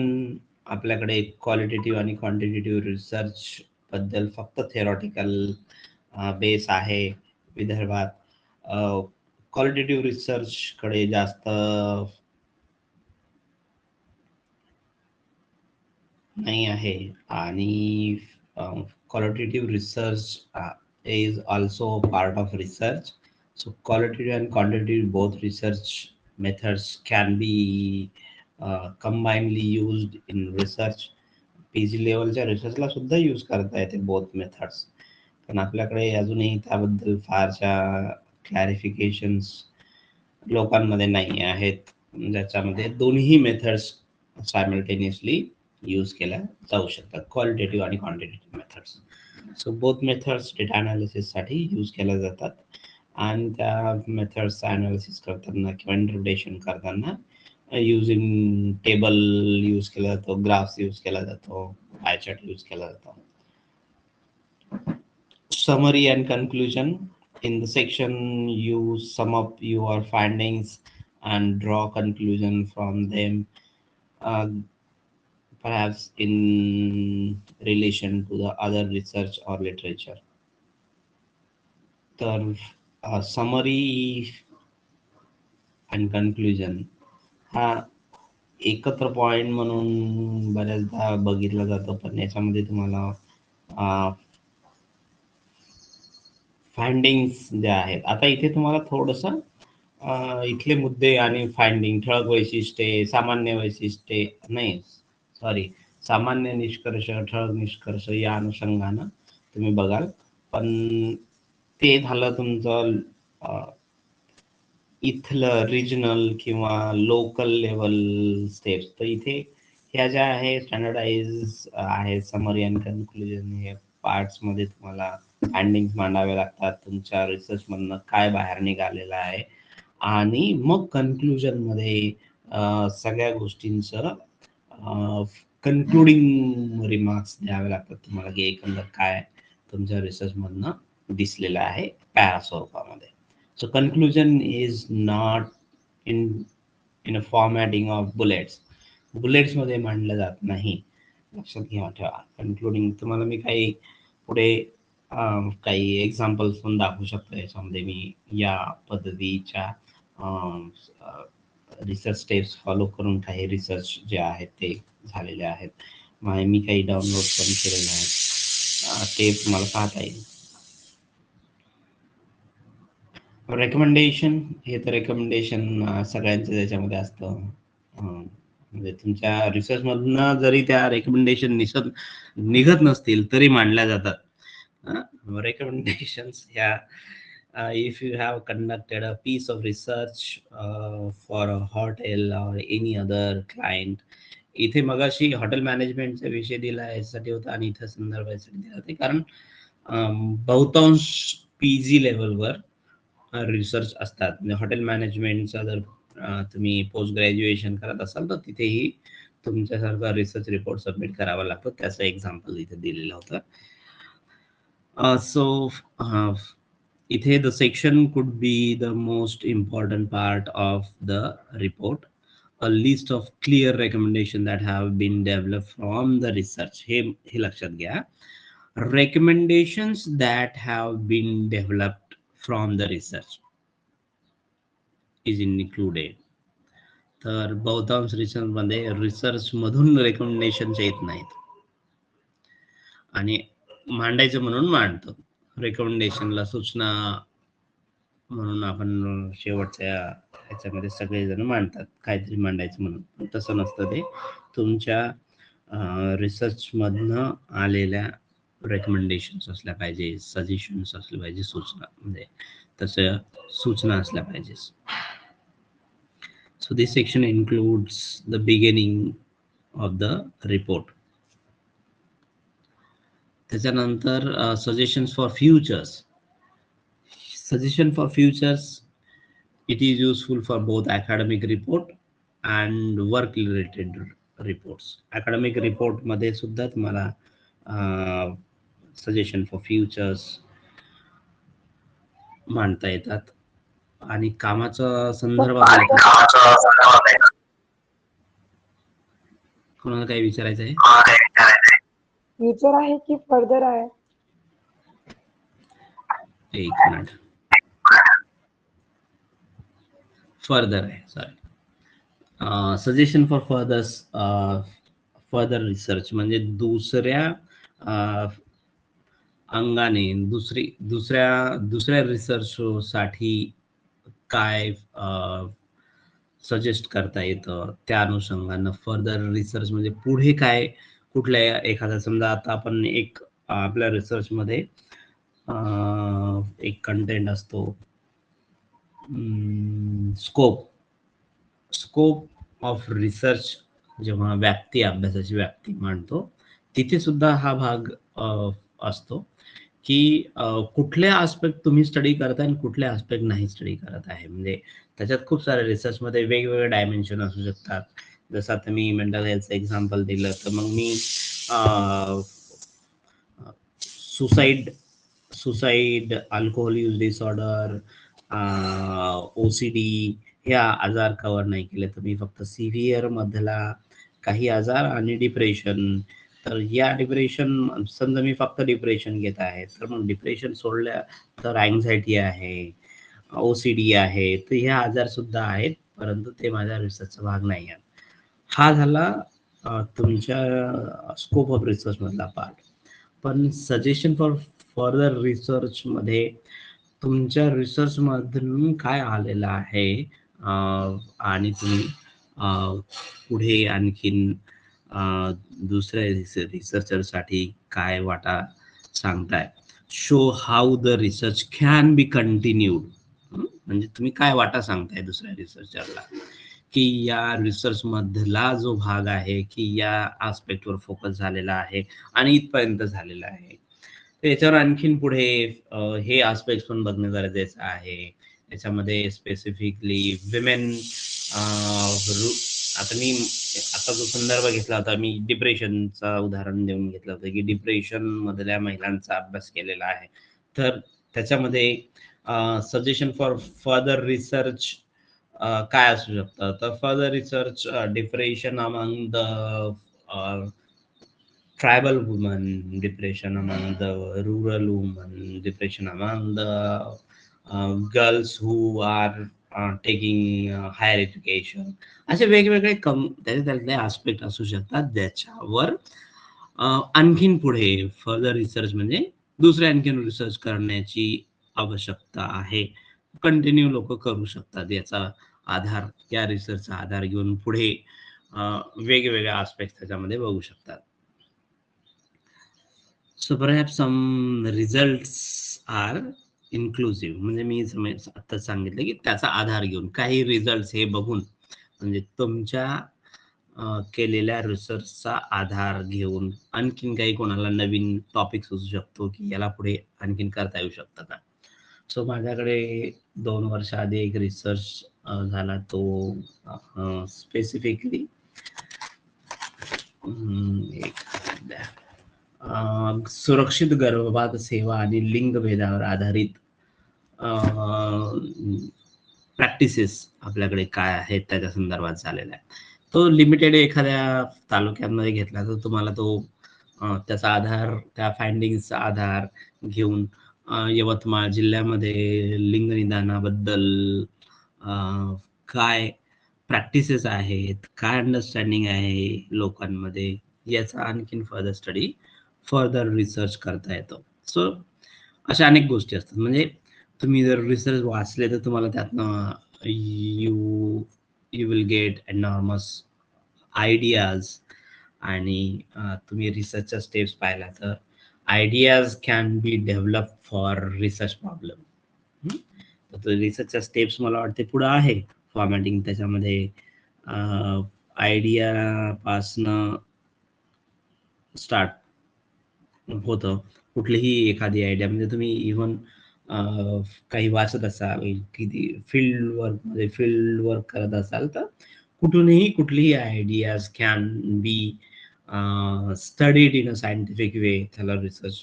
आपल्याकडे qualitative आणि quantitative research बद्दल फक्त theoretical base आहे विदर्भात. Qualitative research कडे जास्त नाही आहे, आणि qualitative research is also part of research. So qualitative and quantitative both research methods can be combinedly used in research. PG लेवलच्या रिसर्चला सुद्धा यूज करता येते बोथ मेथड्स, पण आपल्याकडे अजूनही त्याबद्दल फारशा क्लॅरिफिकेशन्स लोकांमध्ये नाही आहेत, ज्याच्यामध्ये दोन्ही मेथड्स सायमल्टेनियसली यूज केल्या जाऊ शकतात, क्वालिटेटिव्ह आणि quantitative methods. So both methods data analysis साठी यूज केल्या जातात, आणि त्या मेथड्सचा अनालिसिस करताना किंवा इंटरप्रिटेशन करताना युजिंग टेबल यूज केला जातो, ग्राफ्स यूज केला जातो, पाय चार्ट यूज केला जातो. Summary and conclusion. In the section, you sum up your findings and draw conclusion from them, uh, perhaps in relation to the other research or literature. तर summary and conclusion हा एकत्र point म्हणून बऱ्याचदा बघितला जातो, पण याच्यामध्ये तुम्हाला फाइंडिंग्स ज्या आहेत, आता इथे तुम्हाला थोडंसं इथले मुद्दे आणि फाइंडिंग, ठळक वैशिष्ट्ये, सामान्य वैशिष्ट्ये नाही, सॉरी, सामान्य निष्कर्ष, ठळक निष्कर्ष या अनुषंगानं तुम्ही बघाल. पण ते झालं तुमचं इथलं रिजनल किंवा लोकल लेवल स्टेप्स. तर इथे ह्या ज्या आहे स्टँडर्डाइज आहे, समरी अँड कन्क्लुजन, हे पार्ट्स मध्ये तुम्हाला फाइंडिंग्स मांडावे लागतात, तुमच्या रिसर्च मधनं काय बाहेर निघालेलं आहे, आणि मग कन्क्लुजन मध्ये सगळ्या गोष्टींचं कन्क्लुडिंग रिमार्क्स द्यावे लागतात तुम्हाला, की एकंदर काय तुमच्या रिसर्च मधनं दिसलेलं आहे पॅरा स्वरूपामध्ये. So conclusion is not in a formatting of bullets. Bullets मध्ये मांडलं जात नाही, लक्षात घ्या ठेवा. कन्क्लुडिंग तुम्हाला मी काही पुढे काही एक्झाम्पल्स पण दाखवू शकतो, याच्यामध्ये मी या पद्धतीच्या रिसर्च स्टेप्स फॉलो करून काही रिसर्च जे आहेत ते झालेले आहेत. मी काही डाउनलोड पण केलेले आहेत, ते तुम्हाला पाहता येईल. रेकमेंडेशन, हे तर रेकमेंडेशन सगळ्यांच्या त्याच्यामध्ये असतं, म्हणजे तुमच्या रिसर्च मधनं जरी त्या रेकमेंडेशन निघत नसतील तरी मांडल्या जातात रेकमेंडेशन्स ह्या. If you have conducted a piece of research for a hotel or any other client, इथे मगाशी हॉटेल मॅनेजमेंटचा विषय दिला यासाठी होता, आणि इथं संदर्भासाठी दिला होता, कारण बहुतांश पीजी लेवलवर रिसर्च असतात. म्हणजे हॉटेल मॅनेजमेंटचा जर तुम्ही पोस्ट ग्रॅज्युएशन करत असाल तर तिथेही तुमच्यासारखा रिसर्च रिपोर्ट सबमिट करावा लागतो, त्याचं एक्झाम्पल इथे दिलेलं होतं. सो इथे the section could be the most important part of the report, a list of clear recommendation that have been developed from the research. हे लक्षात घ्या. recommendations that have been developed from the research is included. तर बहुतांश research मध्ये research मधून recommendations येत नाहीत आणि मांडायचं म्हणून मांडतो. रेकमेंडेशनला सूचना म्हणून आपण शेवटच्या ह्याच्यामध्ये सगळेजण मांडतात काहीतरी मांडायचं म्हणून, पण तसं नसतं ते. तुमच्या रिसर्च मधनं आलेल्या रेकमेंडेशन्स असल्या पाहिजे, सजेशन्स असले पाहिजे, सूचना म्हणजे तसं सूचना असल्या पाहिजे. So this section includes the beginning of the report. त्याच्यानंतर suggestions for futures. Suggestion for futures, it is useful for both academic report and work related reports. Academic report मध्ये सुद्धा तुम्हाला suggestion for futures मांडता येतात आणि कामाचा संदर्भ कोणाला काही विचारायचं आहे? फ्युचर आहे की फर्दर आहे? एक मिनिट, फर्दर आहे, sorry. Suggestion for further research म्हणजे दुसऱ्या अंगाने दुसऱ्या रिसर्च साठी काय सजेस्ट करता येतं, त्या अनुषंगानं फर्दर रिसर्च म्हणजे पुढे काय, कुठल्या एखादा समजा आता आपण एक आपल्या रिसर्च मध्ये एक कंटेंट असतो स्कोप ऑफ रिसर्च, जेव्हा व्याप्ती, अभ्यासाची व्याप्ती मांडतो, तिथे सुद्धा हा भाग असतो की कुठले आस्पेक्ट तुम्ही स्टडी करताय आणि कुठले आस्पेक्ट नाही स्टडी करत आहे. म्हणजे त्याच्यात खूप सारे रिसर्च मध्ये वेगवेगळे डायमेन्शन असू शकतात. जसं आता मी मेंटल हेल्थचं एक्झाम्पल दिलं तर मग मी suicide, alcohol use disorder, OCD ह्या आजार कव्हर नाही केले तर मी फक्त सिव्हिअर मधला काही आजार आणि डिप्रेशन, तर या डिप्रेशन समजा मी फक्त डिप्रेशन घेत आहे तर मग डिप्रेशन सोडल्या तर अँझायटी आहे, OCD आहे, तर हे आजार सुद्धा आहेत, परंतु ते माझ्या रिसर्चचा भाग नाही आहे. हा झाला तुमच्या स्कोप ऑफ रिसर्च मधला पार्ट. पण सजेशन फॉर फर्दर रिसर्च मध्ये तुमच्या रिसर्च मधून काय आलेलं आहे आणि तुम्ही पुढे आणखीन दुसऱ्या रिसर्चर साठी काय वाटा सांगताय. Show how the research can be continued, म्हणजे तुम्ही काय वाटा सांगताय दुसऱ्या रिसर्चरला की या रिसर्च मधला जो भाग आहे की या आस्पेक्ट वर फोकस झालेला आहे आणि इथपर्यंत झालेला आहे, तर याच्यावर आणखीन पुढे हे आस्पेक्ट पण बघणं गरजेचं आहे. याच्यामध्ये स्पेसिफिकली विमेन, आता जो संदर्भ घेतला होता मी डिप्रेशनचा उदाहरण देऊन घेतलं होतं की डिप्रेशन मधल्या महिलांचा अभ्यास केलेला आहे, तर त्याच्यामध्ये सजेशन फॉर फर्दर रिसर्च काय असू शकतं. तर further research depression among the tribal women, depression among the rural women, depression among the girls who are taking higher education, असे वेगवेगळे त्याच्यातले आस्पेक्ट असू शकतात ज्याच्यावर आणखीन पुढे फर्दर रिसर्च म्हणजे दुसऱ्या आणखीन रिसर्च करण्याची आवश्यकता आहे. कंटिन्यू लोक करू शकतात, याचा आधार, या रिसर्चचा आधार घेऊन पुढे वेगवेगळे आस्पेक्ट त्याच्यामध्ये बघू शकतात. So perhaps some results are inclusive, म्हणजे मी आता सांगितलं की त्याचा आधार घेऊन काही रिझल्ट हे बघून, म्हणजे तुमच्या केलेल्या रिसर्चचा आधार घेऊन आणखीन काही कोणाला नवीन टॉपिक सुचू शकतो की याला पुढे आणखीन करता येऊ शकतं का. सो माझ्याकडे 2 वर्ष आधी एक रिसर्च झाला, तो स्पेसिफिकली सुरक्षित गर्भपात सेवा आणि लिंगभेदावर आधारित प्रॅक्टिसेस आपल्याकडे काय आहेत त्याच्या संदर्भात झालेला आहे. तो लिमिटेड एखाद्या तालुक्यामध्ये घेतला तर तुम्हाला तो त्याचा आधार, त्या फाइंडिंग्सचा आधार घेऊन यवतमाळ जिल्ह्यामध्ये लिंग निदानाबद्दल काय प्रॅक्टिसेस आहेत, काय अंडरस्टँडिंग आहे लोकांमध्ये, याचा आणखीन फर्दर स्टडी, फर्दर रिसर्च करता येतो. सो अशा अनेक गोष्टी असतात. म्हणजे तुम्ही जर रिसर्च वाचले तर तुम्हाला त्यातनं you you will get enormous ideas. आणि तुम्ही रिसर्चच्या स्टेप्स पाहिला तर ideas can B develop for research problem. तर रिसर्चच्या स्टेप्स मला वाटते पुढं आहे. फॉर्मॅटिंग त्याच्यामध्ये आयडिया पासनं स्टार्ट होतं. कुठलीही एखादी आयडिया म्हणजे तुम्ही इव्हन काही वाचत असाल, किती फील्ड वर्क करत असाल, तर कुठूनही कुठलीही ideas can be studied in a scientific way, त्याला रिसर्च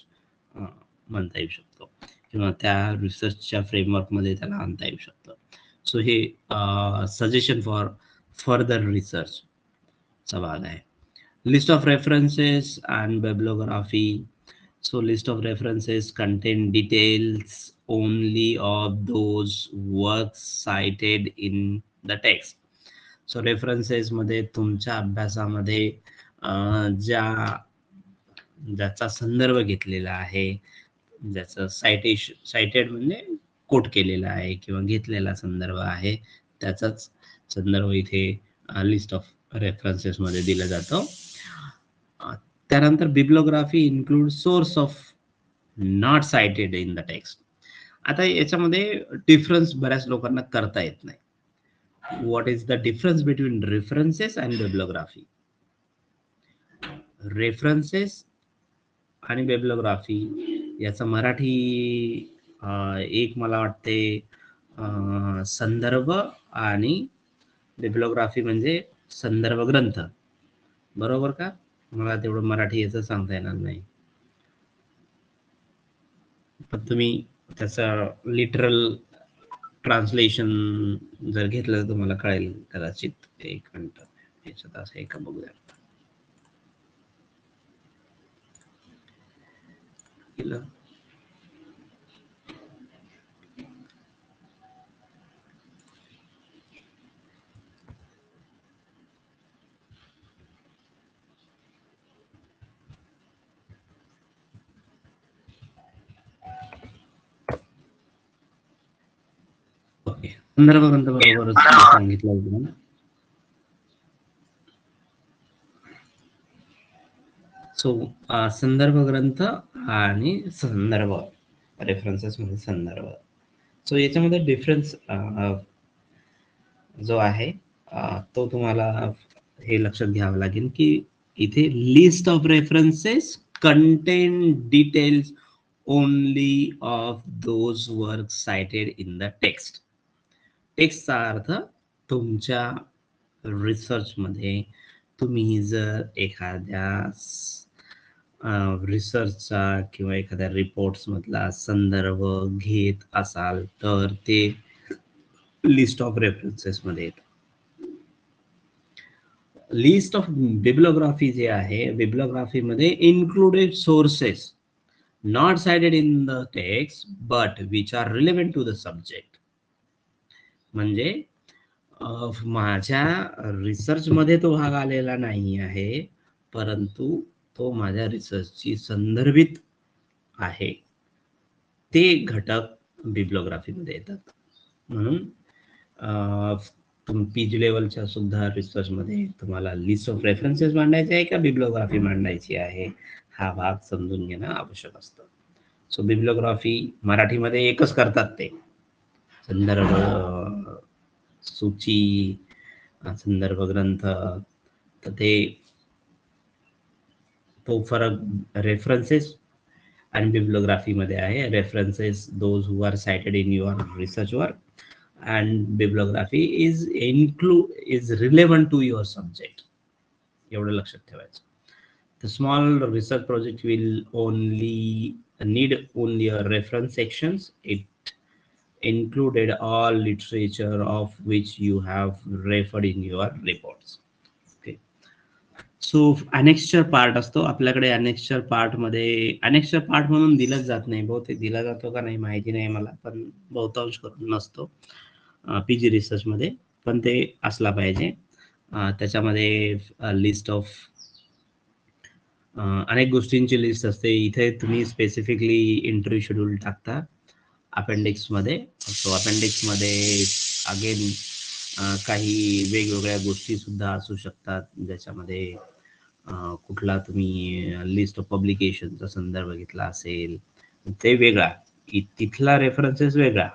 म्हणता येऊ शकतो किंवा त्या रिसर्चच्या फ्रेमवर्कमध्ये त्याला आणता येऊ शकतं. सो हे सजेशन फॉर फर्दर रिसर्चचा भाग आहे. List of references and bibliography. So list of references contain details only of those works cited in the text. So references मध्ये तुमच्या अभ्यासामध्ये ज्याचा संदर्भ घेतलेला आहे, ज्याचं साइटेड म्हणजे कोट केलेला आहे किंवा घेतलेला संदर्भ आहे, त्याचाच संदर्भ इथे लिस्ट ऑफ रेफरन्सेस मध्ये दिलं जातं. त्यानंतर bibliography include source of not cited in the text. आता याच्यामध्ये डिफरन्स बऱ्याच लोकांना करता येत नाही. What is the difference between references and bibliography? References आणि बिब्लिओग्राफी याचा मराठी एक मला वाटते संदर्भ, आणि बिब्लिओग्राफी म्हणजे संदर्भ ग्रंथ, बरोबर का? मला तेवढं मराठी याचं सांगता येणार नाही, पण तुम्ही त्याचं लिटरल ट्रान्सलेशन जर घेतलं तर तुम्हाला कळेल कदाचित. एक मिनिट याच्यात असं आहे का बघूया. ओके, संदर्भ ग्रंथ बरोबरच सांगितलं तुम्हाला. सो संदर्भ ग्रंथ आणि संदर्भ, रेफरन्सेस मध्ये संदर्भ. सो याच्यामध्ये डिफरन्स जो आहे तो तुम्हाला हे लक्षात घ्यावं लागेल की इथे list of references content details only of those work cited in the text. टेक्स्टचा अर्थ तुमच्या रिसर्च मध्ये तुम्ही जर एखाद्या रिसर्चचा किंवा एखाद्या रिपोर्ट्स मधला संदर्भ घेत असाल तर ते लिस्ट ऑफ रेफरन्सेस मध्ये येतं. लिस्ट ऑफ बिब्लिओग्राफी जे आहे, बिब्लिओग्राफी मध्ये included sources not cited in the text but which are relevant to the subject. म्हणजे माझ्या रिसर्च मध्ये तो भाग आलेला नाही आहे, परंतु तो माझ्या रिसर्चची संदर्भित आहे, ते घटक बिब्लिओग्राफी मध्ये येतात. म्हणून तुम्ही पीजी लेवलच्या सुद्धा रिसर्च मध्ये तुम्हाला लिस्ट ऑफ रेफरन्सेस मांडायचे आहे का बिब्लिओग्राफी मांडायची आहे, हा भाग समजून घेणं आवश्यक असतं. सो बिब्लिओग्राफी मराठीमध्ये एकच करतात, ते संदर्भ सूची, संदर्भ ग्रंथ, तर ते तो फरक रेफरन्सेस आणि बिब्लिओग्राफी मध्ये आहे. References those who are cited in your research work, and bibliography is relevant to your subject. एवढं लक्षात ठेवायचं. The small research project will need only a reference sections. It included all literature of which you have referred in your reports. Okay. So annexure part असतो आपल्याकडे. Annexure part मध्ये annexure part म्हणून दिलाच जात नाही, बहुतेक दिला जातो का नाही माहिती नाही मला, पण बहुतांश करून नसतो पीजी रिसर्च मध्ये, पण ते असला पाहिजे. त्याच्यामध्ये लिस्ट ऑफ अनेक गोष्टींची लिस्ट असते. इथे तुम्ही स्पेसिफिकली इंटरव्ह्यू शेड्यूल टाकता अपेंडिक्स मध्ये. सो अपेंडिक्स मध्ये अगेन काही वेगवेगळ्या गोष्टी सुद्धा असू शकतात, ज्याच्यामध्ये कुठला तुम्ही लिस्ट ऑफ पब्लिकेशनचा संदर्भ घेतला असेल ते वेगळा, तिथला रेफरन्सेस वेगळा.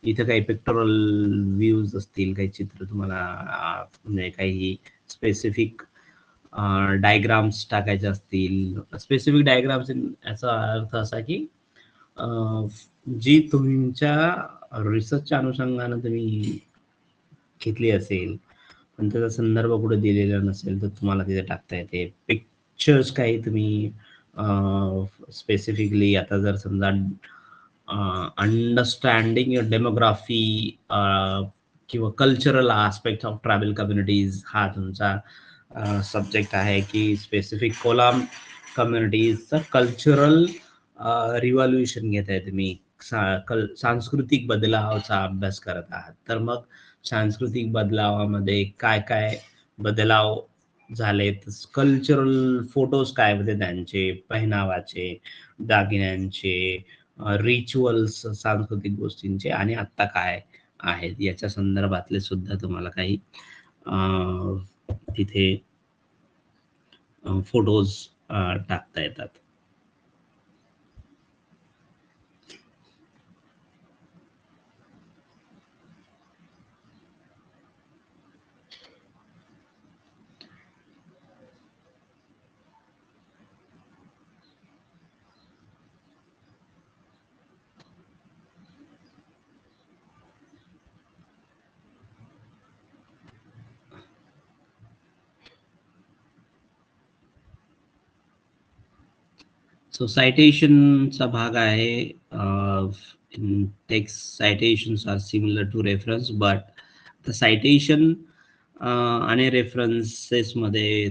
इथं काही पिक्टोरल व्ह्यूज असतील, काही चित्र तुम्हाला म्हणजे काही स्पेसिफिक डायग्राम्स टाकायचे असतील. स्पेसिफिक डायग्राम्स याचा अर्थ असा की जी तुमच्या रिसर्चच्या अनुषंगाने तुम्ही घेतली असेल, पण त्याचा संदर्भ कुठे दिलेला नसेल तर तुम्हाला तिथे टाकता येते. पिक्चर्स काही तुम्ही स्पेसिफिकली, आता जर समजा अंडरस्टँडिंग युअर डेमोग्राफी किंवा cultural aspect of tribal communities हा तुमचा सब्जेक्ट आहे, की स्पेसिफिक कोलाम कम्युनिटीजचा कल्चरल रिव्हॉल्युशन घेताय तुम्ही, सांस्कृतिक बदलावाचा अभ्यास करत आहात, तर मग सांस्कृतिक बदलावामध्ये काय काय बदलाव झाले, कल्चरल फोटोज काय होते त्यांचे, पहिनावाचे, दागिन्यांचे, रिच्युअल्स सांस्कृतिक गोष्टींचे, आणि आत्ता काय आहेत याच्या संदर्भातले सुद्धा तुम्हाला काही तिथे फोटोज टाकता येतात. सो सायटेशनचा भाग आहे. Text citations are similar to reference, but the citation आणि रेफरन्सेस मध्ये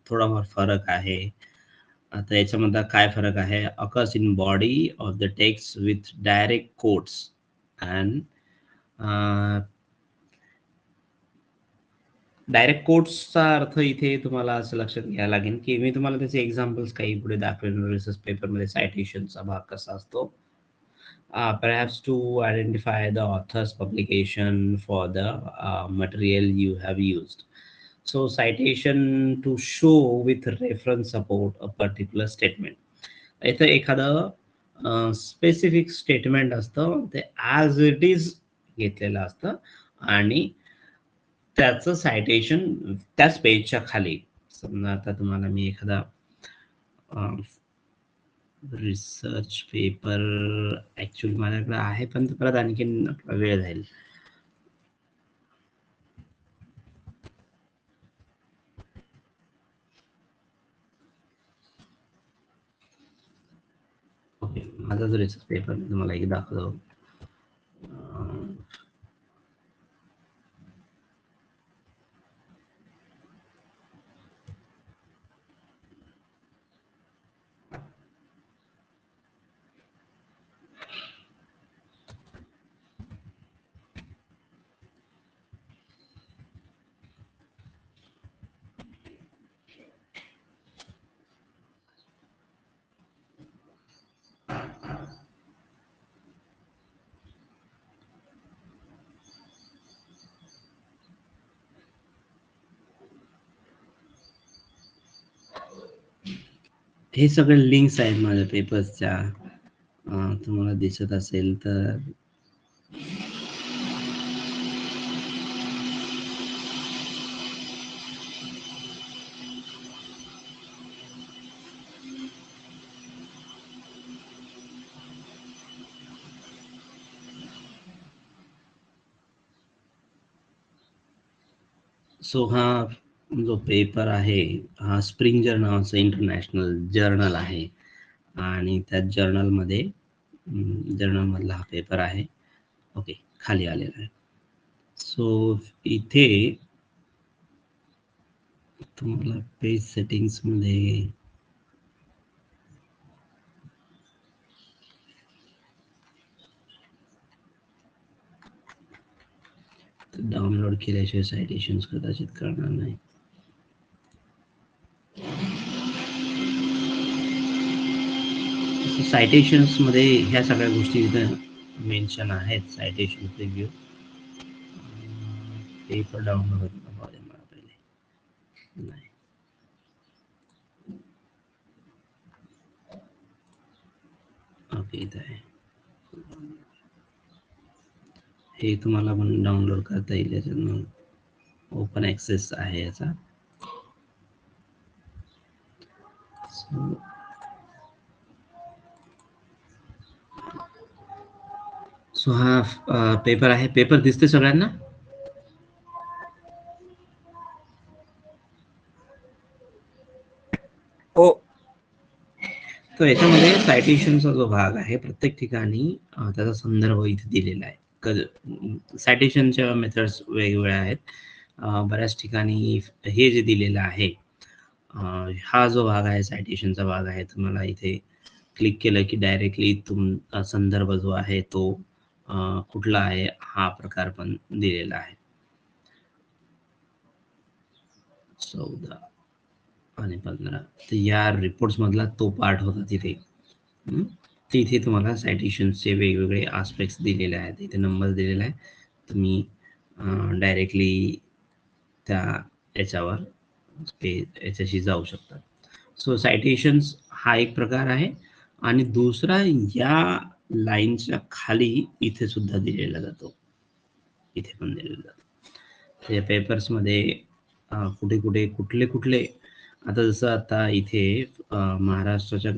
थोडाफार फरक आहे. आता याच्यामध्ये काय फरक आहे? Occurs in body of the text with direct quotes and direct कोट्सचा अर्थ इथे तुम्हाला असं लक्षात घ्यायला लागेल, की मी तुम्हाला त्याचे एक्झाम्पल्स काही पुढे दाखवेन. रिसर्च पेपरमध्ये सायटेशनचा भाग कसा असतो. Perhaps to identify the author's publication for the material you have used. So citation to show with reference support a particular statement. इथं एखादं स्पेसिफिक स्टेटमेंट असतं, ते ॲज इट इज घेतलेलं असतं आणि त्याचं सायटेशन त्याच पेजच्या खाली. समजा आता तुम्हाला मी एखादा रिसर्च पेपर ऍक्च्युअली माझ्याकडे आहे, पण परत आणखीन वेळ जाईल. ओके, माझा जो रिसर्च पेपर मी तुम्हाला एक दाखवतो. हे सगळे लिंक्स आहेत माझ्या पेपर्सच्या, तुम्हाला दिसत असेल तर. सो हा जो पेपर आहे हा स्प्रिंगर नावाचं इंटरनॅशनल जर्नल आहे, आणि त्या जर्नलमध्ये जर्नलमधला हा पेपर आहे. ओके, खाली आलेला आहे. सो इथे तुम्हाला पेज सेटिंग्स मध्ये डाउनलोड केल्याशिवाय सायटेशन्स कदाचित करणार नाही. सायटेशन्स मध्ये ह्या सगळ्या गोष्टी इथं मेन्शन आहेत. सायटेशन रिव्ह्यू पेपर डाउनलोड मला पहिले नाही. ओके, इथं आहे. हे तुम्हाला पण डाउनलोड करता येईल. याच्यात ओपन ॲक्सेस आहे याचा. सो हा पेपर आहे. पेपर दिसते सगळ्यांना? हो. तर याच्यामध्ये सायटेशनचा जो भाग आहे प्रत्येक ठिकाणी त्याचा संदर्भ इथे दिलेला आहे. सायटेशनच्या मेथड्स वेगवेगळ्या आहेत. बऱ्याच ठिकाणी हे जे दिलेलं आहे हा जो भाग आहे सायटेशनचा भाग आहे, तुम्हाला इथे क्लिक केलं की डायरेक्टली संदर्भ जो आहे तो कुठला आहे हा प्रकार पण दिलेला आहे. 14 आणि 15 तर या रिपोर्ट्स मधला तो पार्ट होता तिथे. तिथे तुम्हाला सायटेशनचे वेगवेगळे आस्पेक्ट्स दिलेले आहेत. इथे नंबर दिलेला आहे. तुम्ही डायरेक्टली त्या याच्यावर याच्याशी जाऊ शकता. सो सायटेशन्स हा एक प्रकार आहे आणि दुसरा या लाईनच्या खाली इथे सुद्धा दिलेला जातो. इथे पण दिलेला जातो. या पेपर्स मध्ये कुठे कुठे कुठले कुठले आता जसं आता इथे महाराष्ट्राच्या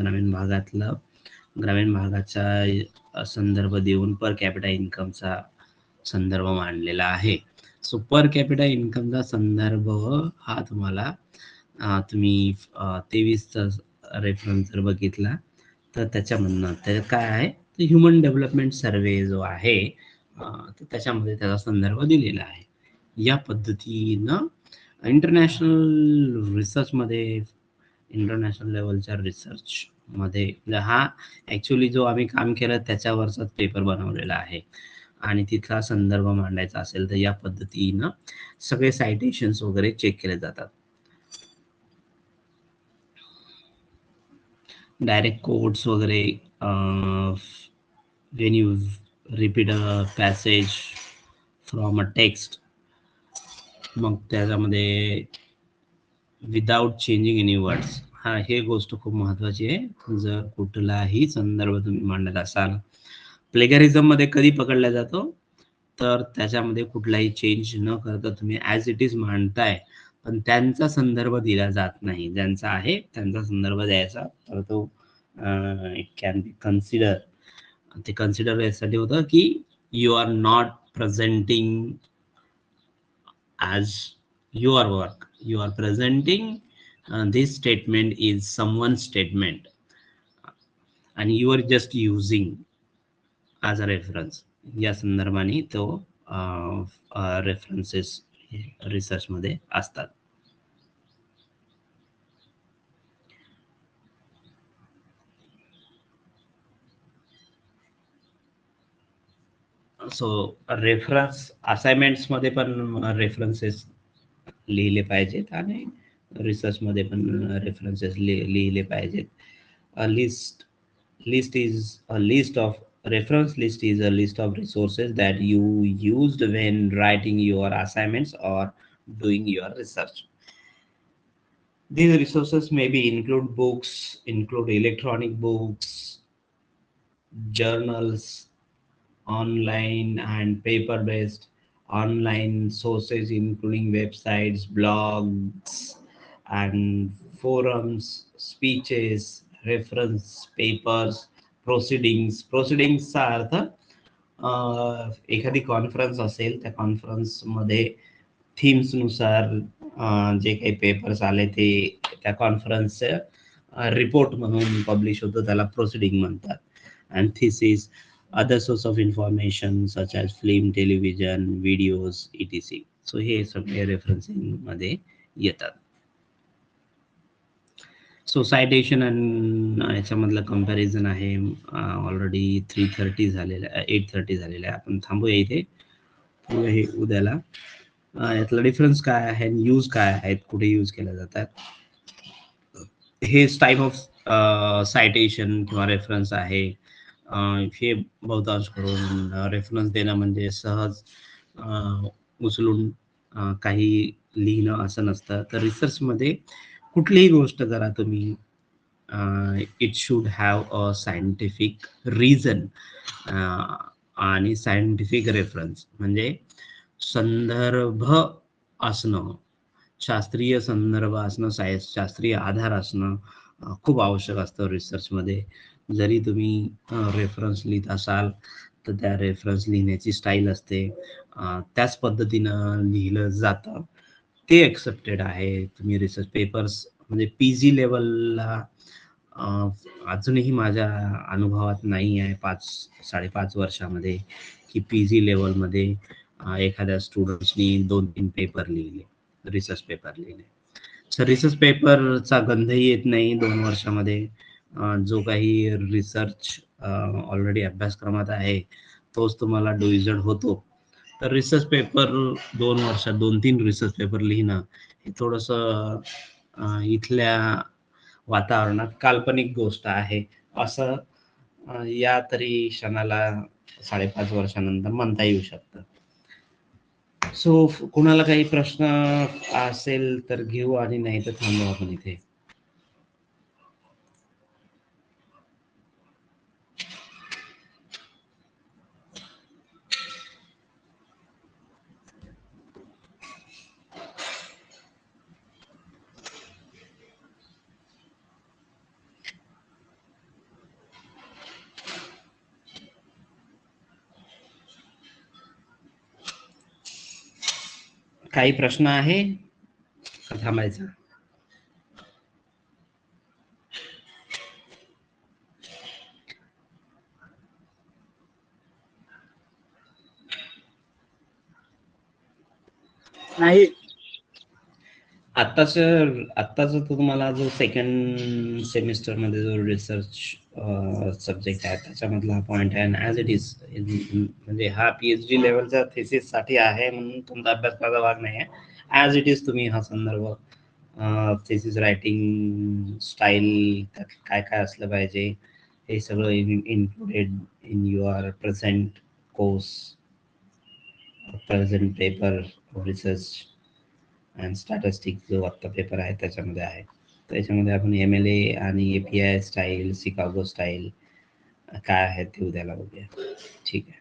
ग्रामीण भागाचा संदर्भ देऊन पर कॅपिटा इन्कमचा संदर्भ मांडलेला आहे. सो पर कॅपिटा इन्कमचा संदर्भ हा तुम्हाला तुम्ही 23चा रेफरन्स जर बघितला तर त्याच्यामधनं त्याच्यात काय आहे तर ह्युमन डेव्हलपमेंट सर्वे जो आहे तर त्याच्यामध्ये त्याचा संदर्भ दिलेला आहे. या पद्धतीनं इंटरनॅशनल लेवलच्या रिसर्च मध्ये हा ऍक्च्युली जो आम्ही काम केलं त्याच्यावरचाच पेपर बनवलेला आहे आणि तिथला संदर्भ मांडायचा असेल तर या पद्धतीनं सगळे सायटेशन्स वगैरे चेक केले जातात. डायरेक्ट कोड्स वगैरे when you repeat a passage from a text मग त्याच्यामध्ये विदाउट चेंजिंग एनी वर्ड्स हे गोष्ट खूप महत्वाची आहे. जर कुठलाही संदर्भ तुम्ही मांडत असाल, प्लेगरिझम मध्ये कधी पकडला जातो तर त्याच्यामध्ये कुठलाही चेंज न करता तुम्ही ॲज इट इज मांडताय पण त्यांचा संदर्भ दिला जात नाही. ज्यांचा आहे त्यांचा संदर्भ द्यायचा तर तो इट कॅन बी कन्सिडर. ते कन्सिडर यासाठी होतं की you are not presenting as your work, you are presenting this statement is someone's statement and you are just using as a reference. या संदर्भाने तो रेफरन्सेस रिसर्च मध्ये असतात. सो रेफरन्स असाइनमेंट्स मध्ये पण रेफरन्सेस लिहिले पाहिजेत आणि रिसर्च मध्ये पण रेफरन्सेस लिहिले पाहिजेत. A list is a list of reference list is a list of resources that you used when writing your assignments or doing your research. These resources maybe include books, include electronic books, journals, online and paper based online sources including websites, blogs and forums, speeches, reference papers, proceedingsचा अर्थ एखादी conference असेल त्या conference मध्ये themes नुसार जे काही papers आले ते त्या कॉन्फरन्सचे रिपोर्ट म्हणून पब्लिश होतो, त्याला प्रोसिडिंग म्हणतात. And thesis other source of information such as film, television, videos, etc. So हे सगळे रेफरन्सिंग मध्ये येतात. सो सायटेशन आणि याच्यामधलं कंपॅरिझन आहे. ऑलरेडी 3:30 झालेलं आहे, 8:30 झालेलं आहे. आपण थांबूया इथे. पुढे हे उद्याला. यातला डिफरन्स काय आहे, यूज काय आहेत, कुठे यूज केल्या जातात, हे टाईप ऑफ सायटेशन किंवा रेफरन्स आहे. हे बहुतांश करून रेफरन्स देणं म्हणजे सहज उचलून काही लिहिणं असं नसतं. तर रिसर्चमध्ये कुठलीही गोष्ट जरा तुम्ही it should have a scientific reason आणि सायंटिफिक रेफरन्स, म्हणजे संदर्भ असणं, शास्त्रीय संदर्भ असणं, शास्त्रीय आधार असणं खूप आवश्यक असतं रिसर्चमध्ये. जरी तुम्ही रेफरन्स लिहित असाल तर त्या रेफरन्स लिहिण्याची स्टाईल असते, त्याच पद्धतीनं लिहिलं जातं, ते एक्सेप्टेड आहे. तुम्ही रिसर्च पेपर्स म्हणजे पीजी लेवलला अजूनही माझ्या अनुभवात नाही आहे 5-5.5 वर्षामध्ये की पीजी लेवलमध्ये एखाद्या स्टुडंट्सनी 2-3 पेपर लिहिले, रिसर्च पेपर लिहिले. तर रिसर्च पेपरचा गंधही येत नाही 2 वर्षामध्ये. जो काही रिसर्च ऑलरेडी अभ्यासक्रमात आहे तोच तुम्हाला डोईजड होतो. तर रिसर्च पेपर 2 वर्षात 2-3 रिसर्च पेपर लिहिणं हे थोडंसं इथल्या वातावरणात काल्पनिक गोष्ट आहे, असं या तरी क्षणाला 5.5 वर्षानंतर म्हणता येऊ शकतं. सो कुणाला काही प्रश्न असेल तर घेऊ आणि नाही तर थांबू आपण इथे. काही प्रश्न आहे का थांबायचं? नाही. आत्ताच तुम्हाला जो सेकंड सेमिस्टरमध्ये जो रिसर्च सब्जेक्ट आहे त्याच्यामधला पॉईंट आहे, ॲज इट इज, म्हणजे हा पीएचडी लेवलच्या थेसिससाठी आहे म्हणून तुमचा अभ्यास करायचा भाग नाही आहे. ॲज इट इज तुम्ही हा संदर्भ, थेसिस रायटिंग स्टाईल, त्यात काय काय असलं पाहिजे, हे सगळं included in your present course, present paper research and statistic जो आत्ता पेपर आहे त्याच्यामध्ये आहे. त्याच्यामध्ये आपण MLA आणि API स्टाईल, शिकागो स्टाईल काय आहे ते उद्याला बघूया. ठीक आहे.